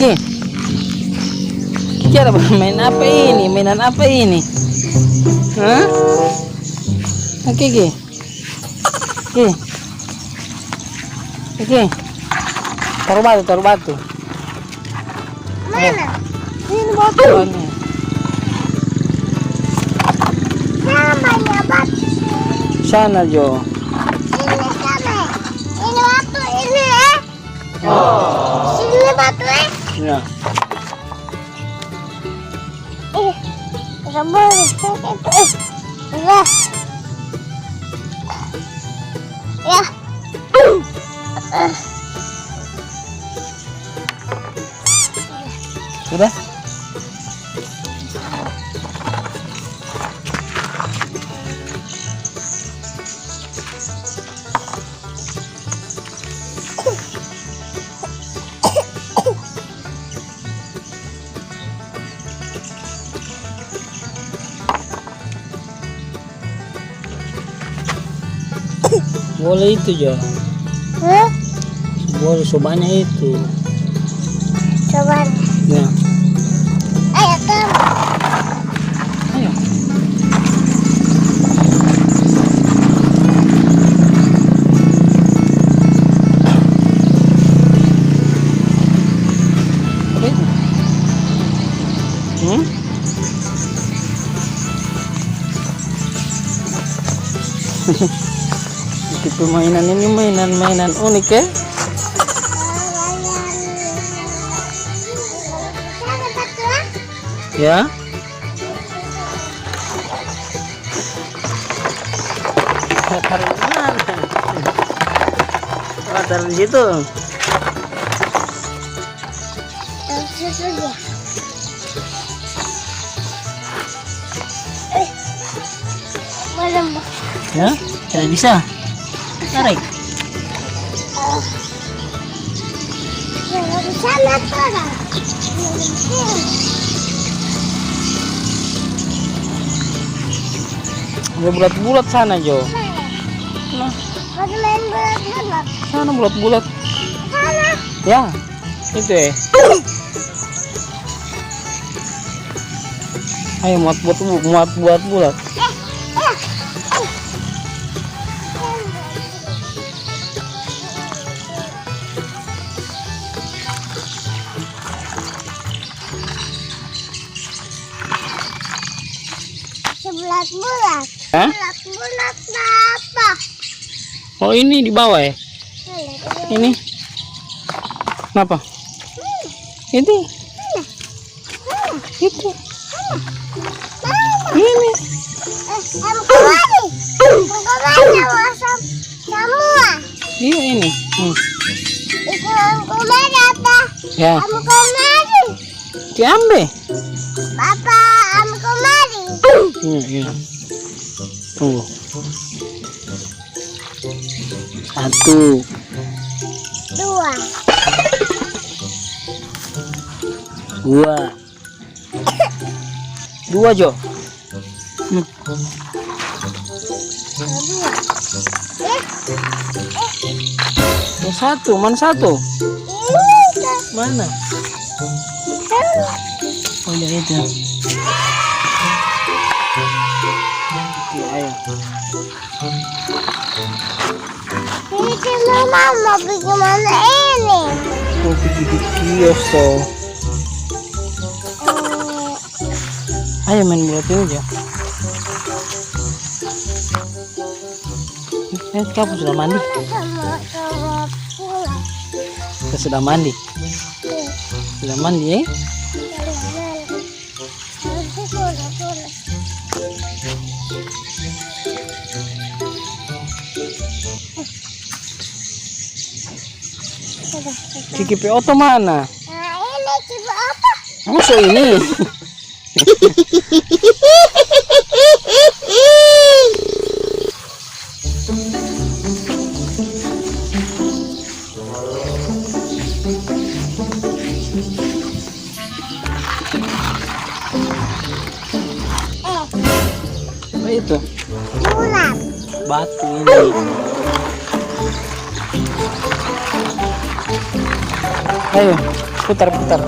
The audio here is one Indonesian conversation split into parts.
Kiki. Kiki ada main apa ini? Mainan apa ini? Hah? Kiki. Kiki. Kiki. Taruh batu, taruh batu. Mana? Ini batu. Namanya batu. Sana Jo. Ini sama. Ini batu ini ya. Sini batu ya. Ya. Tidak boleh. Enggak. Ya. Sudah? Boleh itu Jo. Boleh sebanyak itu. Coba. Ya. Ayo kamu. Ayo. Apa itu? Sedikit permainan ini mainan unik ya. Ya. Taruh di mana? Oh, taruh di situ. Situ dia. Belum. Ya, tidak bisa. Tarik. Di sana turun. Ada bulat-bulat sana Jo. Nah, Ada main bulat-bulat. sana bulat-bulat. Sana. Ya, itu ya. Ayo muat buat bulat. Bulat-bulat. Hah? Bulat-bulat apa? Oh ini di bawah ya? Ini. Kenapa? Ini. Itu. Ini. Kemari. Kemari semua. Iya ini. Itu kemari apa? Ya. Kemari. Diambil. Bapak kemari. Iya. Tunggu. 1, 2. 2. 2 Jo. Oh, 1, mana 1? Mana? Oh ya itu. Oke, ayo. Ini cuma mama bagaimana ini? Oh, pergi di kios toh. Ayo main bulat ini aja. Kamu sudah mandi? Kita sudah mandi. Sudah mandi ya? Kiki Oto mana? Nah ini coba apa? Masa ini? Apa itu? Bulat. Batu ini. Ayo, Putar-putar.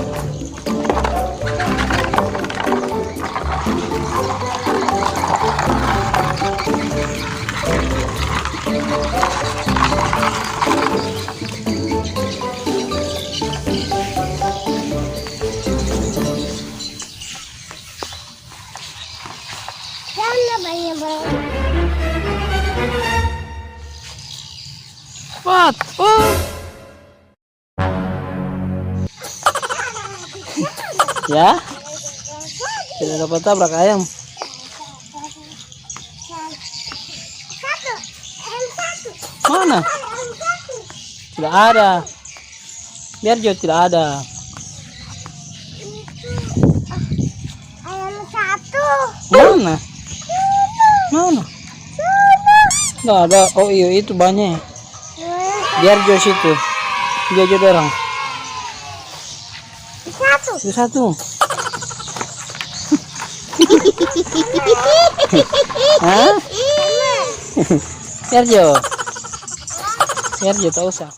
Sana banyak banget. What? Oh. Ya? Tidak dapat tabrak ayam. Satu. Ayam satu. Mana? Ayam satu. Tidak ada. Biar Jo tidak ada. Ayam satu. Mana? Mana? Nggak ada. Oh iya itu banyak. Biar Jo situ. Biar Jo dorong. Satu. Itu satu. Hah? Biar Jo. Biar Jo tak usah.